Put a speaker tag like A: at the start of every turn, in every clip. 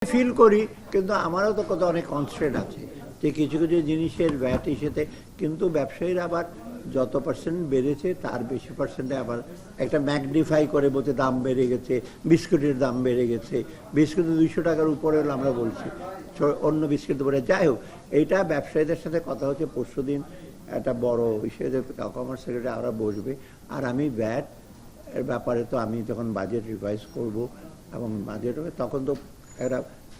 A: Feel করি, কিন্তু আমারও তো কত অনেক কনস্ট্রেন্ট আছে যে কিছু কিছু জিনিসের ভ্যাট হিসেবে, কিন্তু ব্যবসায়ীরা আবার যত পার্সেন্ট বেড়েছে তার বেশি পার্সেন্টে আবার একটা ম্যাগনিফাই করে বলতে দাম বেড়ে গেছে, বিস্কুটের দাম বেড়ে গেছে, বিস্কুট 200 টাকার উপরে হলো আমরা বলছি, অন্য বিস্কুট উপরে। যাই হোক, এইটা ব্যবসায়ীদের সাথে কথা হচ্ছে পরশু দিন, একটা বড় বিষয়ে কমার্স সেক্রেটারি আমরা বসবে। আর আমি ভ্যাট এর ব্যাপারে তো আমি যখন বাজেট রিভাইজ করব এবং বাজেট হবে তখন তো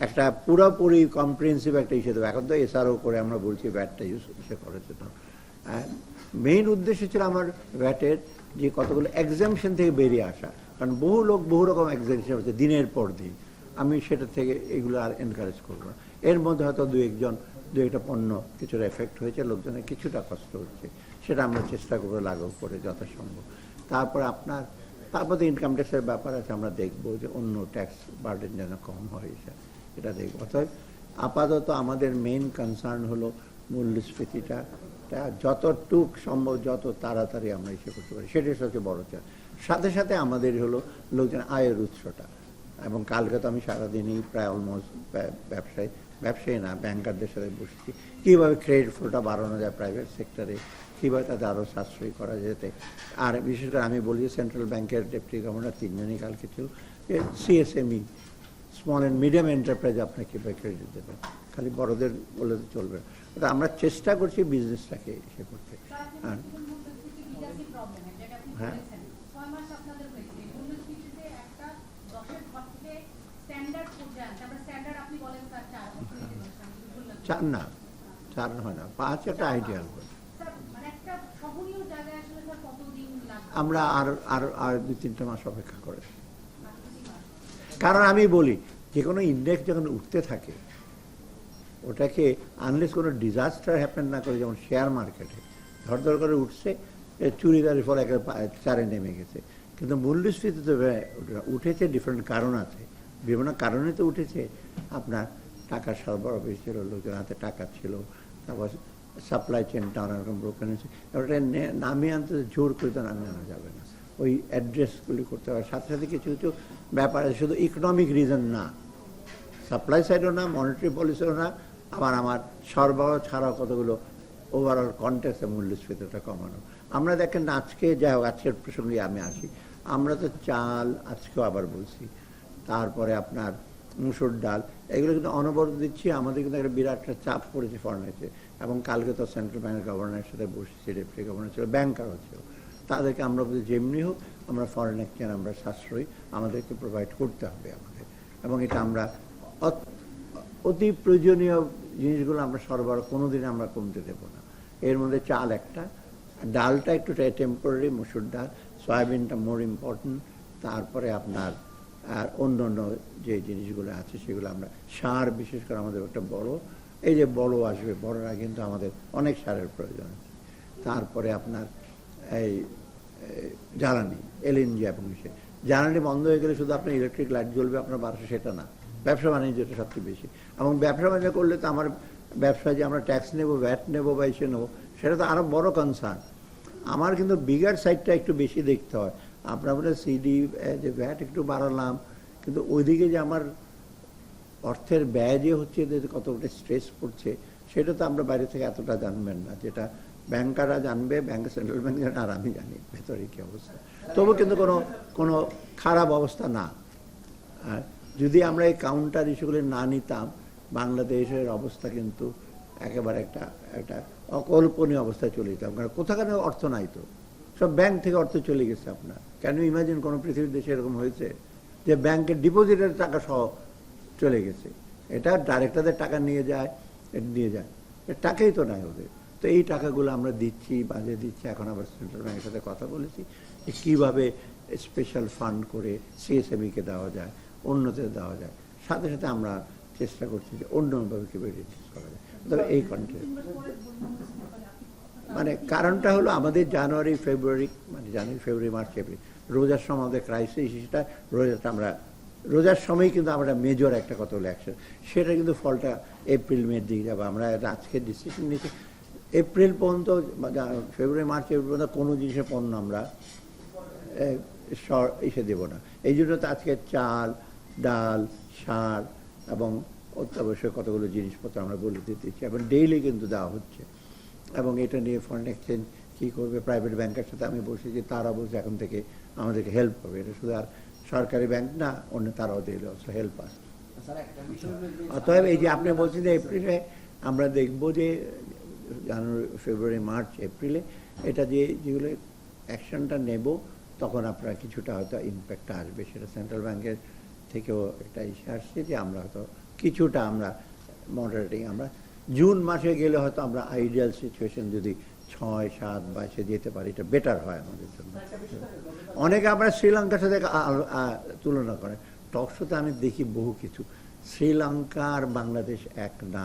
A: একটা পুরোপুরি কম্প্রিহেন্সিভ একটা ইস্যু দেবো। এখন তো এসআরও করে আমরা বলছি ভ্যাটটা ইসে করেছে না। মেইন উদ্দেশ্য ছিল আমার ভ্যাটের যে কতগুলো এক্সামশন থেকে বেরিয়ে আসা, কারণ বহু লোক বহু রকম এক্সামশন হচ্ছে দিনের পর দিন। আমি সেটা থেকে এগুলো আর এনকারেজ করবো না। এর মধ্যে হয়তো দু একটা পণ্য কিছুটা এফেক্ট হয়েছে, লোকজনের কিছুটা কষ্ট হচ্ছে, সেটা আমরা চেষ্টা করবো লাগু করে যথাসম্ভব। তারপর ইনকাম ট্যাক্সের ব্যাপার আছে, আমরা দেখবো যে অন্য ট্যাক্স বার্ডেন যেন কম হয়, এটা দেখবো। অর্থাৎ আপাতত আমাদের মেইন কনসার্ন হলো মূল্যস্ফীতিটা যতটুক সম্ভব যত তাড়াতাড়ি আমরা ইসে করতে পারি, সেটাই সবচেয়ে বড় চাপ। সাথে সাথে আমাদের হলো লোকজন আয়ের উৎসটা, এবং কালকে তো আমি সারাদিনই প্রায় অলমোস্ট ব্যবসায়ী না ব্যাংকারদের সাথে বসছি, কীভাবে ক্রেডিট ফ্লোটা বাড়ানো যায় প্রাইভেট সেক্টরে, কীভাবে তাদের আরও সাশ্রয়ী করা যেতে। আর বিশেষ করে আমি বলি সেন্ট্রাল ব্যাংকের ডেপুটি গভর্নর 3 জনই কালকে ছিল, যে সিএসএমই স্মল অ্যান্ড মিডিয়াম এন্টারপ্রাইজ আপনাকে কীভাবে ক্রেডিট দেবেন, খালি বড়দের বলে চলবে না। আমরা চেষ্টা করছি বিজনেসটাকে ইসে করতে। হ্যাঁ, চার হয় না, 5 একটা আইডিয়াল। আমরা আর 2-3 মাস অপেক্ষা করে, কারণ আমি বলি যে কোনো ইন্ডেক্স যখন উঠতে থাকে ওটাকে আনলেস কোনো ডিজাস্টার হ্যাপেন না করে, যেমন শেয়ার মার্কেটে ধর করে উঠছে, চুরিদারের ফলে একটা 4-এ নেমে গেছে, কিন্তু মূল্যস্ফীতি তো উঠেছে ডিফারেন্ট কারণ আছে, বিভিন্ন কারণে তো উঠেছে। আপনার টাকার সরবরাহ বেশি ছিল, লোকের হাতে টাকা ছিল, তারপর সাপ্লাই চেনটা অনেকরকম ব্রোকেন হয়েছে। ওটা নামিয়ে আনতে জোর করে তো নামিয়ে আনা যাবে না, ওই অ্যাড্রেসগুলি করতে হবে। সাথে সাথে কিছু কিছু ব্যাপার আছে, শুধু ইকোনমিক রিজন না, সাপ্লাই সাইডও না, মনিটারি পলিসিও না, আবার আমার সরবরাহ ছাড়াও কতগুলো ওভারঅল কন্টেক্সে মূল্যস্ফীতিটা কমানো। আমরা দেখেন আজকে, যাই হোক আজকের প্রসঙ্গে আমি আসি, আমরা তো চাল আজকেও আবার বলছি, তারপরে আপনার মুসুর ডাল, এগুলো কিন্তু অনবরত দিচ্ছি। আমাদের কিন্তু একটা বিরাট একটা চাপ পড়েছে ফরেনেতে, এবং কালকে তো সেন্ট্রাল ব্যাংকের গভর্নরের সাথে বসেছি, ডেপুটি গভর্নর ছিল, ব্যাংকারও ছিল, তাদেরকে আমরা বলছি যেমনি হোক আমরা ফরেন এক্সচেঞ্জ আমরা সাশ্রয়ী আমাদেরকে প্রোভাইড করতে হবে আমাদের, এবং এটা আমরা অতি প্রয়োজনীয় জিনিসগুলো আমরা সরবরাহ কোনোদিন আমরা কমতে দেবো না। এর মধ্যে চাল একটা, ডালটা একটু টেম্পোরারি, মসুর ডাল, সয়াবিনটা মোর ইম্পর্টেন্ট, তারপরে আপনার আর অন্য যে জিনিসগুলো আছে সেগুলো আমরা, সার বিশেষ করে আমাদের একটা এই যে বড় আসবে, বড়রা কিন্তু আমাদের অনেক সারের প্রয়োজন আছে। তারপরে আপনার এই জ্বালানি, এলএনজি, এবং জ্বালানি বন্ধ হয়ে গেলে শুধু আপনার ইলেকট্রিক লাইট জ্বলবে আপনার 1200, সেটা না, ব্যবসা বাণিজ্যটা সবচেয়ে বেশি। এবং ব্যবসা বাণিজ্য করলে তো আমার ব্যবসা যে আমরা ট্যাক্স নেবো, ভ্যাট নেবো বা এসে নেবো, সেটা তো আরও বড় কনসার্ন। আমার কিন্তু বিগার সাইডটা একটু বেশি দেখতে হয়। আপনার বলে সিডি যে ভ্যাট একটু বাড়ালাম, কিন্তু ওইদিকে যে আমার অর্থের ব্যয় যে হচ্ছে, কতটা স্ট্রেস পড়ছে, সেটা তো আমরা বাইরে থেকে এতটা জানবেন না, যেটা ব্যাংকাররা জানবে, সেন্ট্রাল ব্যাংক জানে, আর আমি জানি ভেতরে কী অবস্থা। তবু কিন্তু কোনো খারাপ অবস্থা না। আর যদি আমরা এই কাউন্টার ইস্যুগুলি না নিতাম, বাংলাদেশের অবস্থা কিন্তু একেবারে একটা অকল্পনীয় অবস্থায় চলে যেতাম। কারণ কোথাকার অর্থ নাই তো, সব ব্যাংক থেকে অর্থ চলে গেছে। আপনার কেন ইমাজিন কোনো পৃথিবীর দেশে এরকম হয়েছে যে ব্যাংকের ডিপোজিটের টাকা সহ চলে গেছে? এটা ডাইরেক্টরদের টাকা নিয়ে যায়, এর টাকাই তো নাই ওদের। তো এই টাকাগুলো আমরা দিচ্ছি, বাজে দিচ্ছি। এখন আবার সেন্ট্রাল ব্যাংকের সাথে কথা বলেছি যে কীভাবে স্পেশাল ফান্ড করে সিএসএমইকে দেওয়া যায়, অন্যদের দেওয়া যায়। সাথে সাথে আমরা চেষ্টা করছি যে অন্যভাবে কীভাবে রিডিউস করা যায়। তবে এই কন্ট্রি মানে কারণটা হলো আমাদের জানুয়ারি ফেব্রুয়ারি মার্চ এপ্রিল রোজার সময় আমাদের ক্রাইসিস, সেটা রোজার সময় কিন্তু আমরা মেজর একটা কতগুলো অ্যাকশন, সেটা কিন্তু ফলটা এপ্রিল মের দিকে যাবে। আমরা আজকে ডিসিশন নিয়েছি এপ্রিল পর্যন্ত, ফেব্রুয়ারি মার্চ এপ্রিল পর্যন্ত কোনো জিনিসের পণ্য আমরা এসে দেবো না। এই জন্য তো আজকে চাল, ডাল, সার, এবং অত্যাবশ্যক কতগুলো জিনিসপত্র আমরা বলে দিতেছি এবং ডেইলি কিন্তু দেওয়া হচ্ছে। এবং এটা নিয়ে ফরেন এক্সচেঞ্জ কী করবে, প্রাইভেট ব্যাংকের সাথে আমি বসেছি, তারা বলছে এখন থেকে আমাদেরকে হেল্প করবে। এটা শুধু আর সরকারি ব্যাংক না, অন্য তারাও দিলে হেল্প আস। অতএব এই যে আপনি বলছেন যে এপ্রিলে আমরা দেখব যে জানুয়ারি, ফেব্রুয়ারি, মার্চ, এপ্রিলে এটা যেগুলো অ্যাকশনটা নেব, তখন আপনার কিছুটা হয়তো ইম্প্যাক্টটা আসবে। সেটা সেন্ট্রাল ব্যাংকের থেকেও একটা ইস্যু আসছে যে আমরা হয়তো কিছুটা আমরা মডারেটিং, আমরা জুন মাসে গেলে হয়তো আমরা আইডিয়াল সিচুয়েশন যদি 6, 7, 22 যেতে পারি, এটা বেটার হয় আমাদের জন্য। অনেকে আমরা শ্রীলঙ্কার সাথে তুলনা করেন, টকশোতে আমি দেখি বহু কিছু। শ্রীলঙ্কা আর বাংলাদেশ এক না।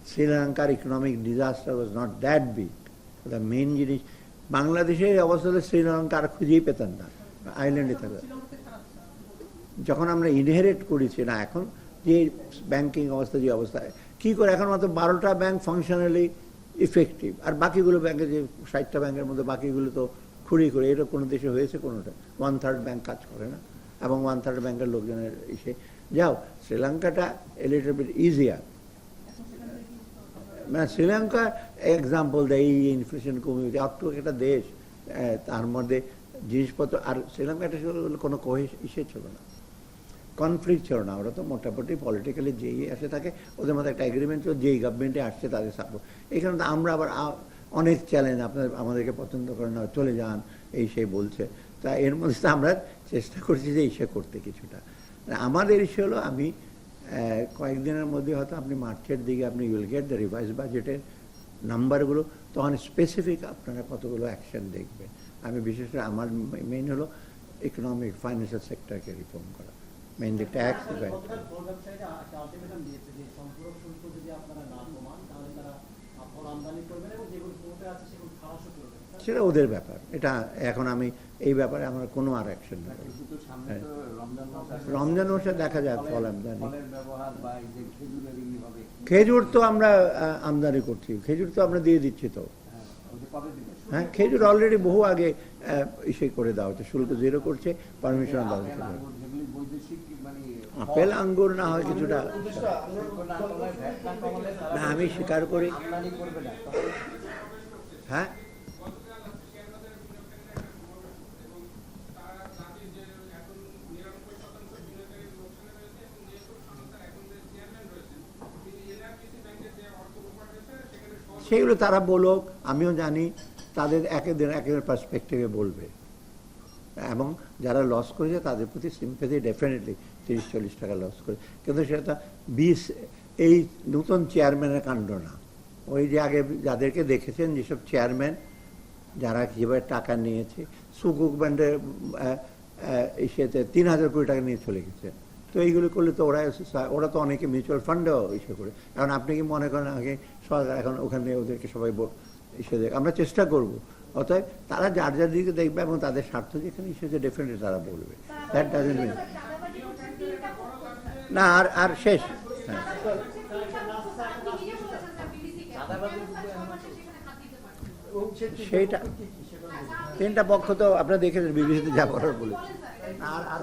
A: শ্রীলঙ্কার economic disaster was not that big. The main জিনিস, বাংলাদেশের অবস্থা হলে শ্রীলঙ্কা আর খুঁজেই পেতেন না, আইল্যান্ডে থাকবে। যখন আমরা ইনহেরিট করেছি না, এখন যে ব্যাংকিং অবস্থা, যে অবস্থায় কী করে এখন মাত্র 12টা ব্যাংক ফাংশনালি ইফেক্টিভ, আর বাকিগুলো ব্যাংকে যে 60টা ব্যাংকের মধ্যে বাকিগুলো তো খুঁড়ি করে, এটা কোনো দেশে হয়েছে কোনোটা? 1/3 ব্যাংক কাজ করে না, এবং 1/3 ব্যাংকের লোকজনের এসে যাও। শ্রীলঙ্কাটা এ লিটল বিট ইজিয়ার। মানে শ্রীলঙ্কা এক্সাম্পল দেয়, এই ইনফ্লেশন কমে গেছে, একটু একটা দেশ, তার মধ্যে জিনিসপত্র, আর শ্রীলঙ্কাটা কোনো ইসে ছিল না, কনফ্লিক্ট ছিল না। ওরা তো মোটামুটি পলিটিক্যালি যেই আসে থাকে, ওদের মধ্যে একটা এগ্রিমেন্ট ছিল, যেই গভর্নমেন্টে আসছে তাদের সাপোর্ট। এখানে তো আমরা আবার অনেক চ্যালেঞ্জ, আমাদেরকে পছন্দ করে না, চলে যান, এই সেই বলছে। তা এর মধ্যে তো আমরা চেষ্টা করছি যে ইসে করতে কিছুটা। আমাদের ইস্যু হলো, আমি কয়েকদিনের মধ্যে হয়তো আপনি মার্চের দিকে আপনি উইল গেট দ্য রিভাইজ বাজেটের নাম্বারগুলো, তখন স্পেসিফিক আপনারা কতগুলো অ্যাকশন দেখবেন। আমি বিশেষ করে আমার মেইন হলো ইকোনমিক ফাইন্যান্সিয়াল সেক্টরকে রিফর্ম করা, মেইনলি ট্যাক্স। সেটা ওদের ব্যাপার, এটা এখন আমি এই ব্যাপারে আমার কোনো আর অ্যাকশন নেই। রমজান মাসে দেখা যায় ফল আমদানি। খেজুর তো আমরা আমদানি করছি, খেজুর তো আমরা দিয়ে দিচ্ছি তো। হ্যাঁ, খেজুর অলরেডি বহু আগে ইসে করে দেওয়া হচ্ছে, শুল্ক 0 করছে, পারমিশন দেওয়া হচ্ছে। আপেল আঙ্গুর না হয় কিছুটা, না আমি স্বীকার করি। হ্যাঁ, সেগুলো তারা বলুক, আমিও জানি তাদের একের পার্সপেক্টিভে বলবে, এবং যারা লস করেছে তাদের প্রতি সিম্প্যাথি ডেফিনেটলি। 30-40 টাকা লস করে, কিন্তু সেটা 20 এই নতুন চেয়ারম্যানের কাণ্ড না। ওই যে আগে যাদেরকে দেখেছেন, যেসব চেয়ারম্যান যারা কীভাবে টাকা নিয়েছে, সুকুক ব্যান্ডের ইসেতে 3000 কোটি টাকা নিয়ে চলে গেছে। তো এইগুলো করলে তো ওরা তো অনেকে মিউচুয়াল ফান্ডেও ইসে করে। এখন আপনি কি মনে করেন আগে সরকার এখন ওখানে ওদেরকে সবাই ইসে দেখ, আমরা চেষ্টা করব। অতএব তারা যার যার দিকে দেখবে এবং তাদের স্বার্থ যেখানে ইসেছে ডেফিনেটলি তারা বলবে। দ্যাট ডাজন্ট মিন না আর শেষ। হ্যাঁ, সেইটা 3টা পক্ষ তো আপনারা দেখেছেন বিবিসিতে যা করার বলেছে। আর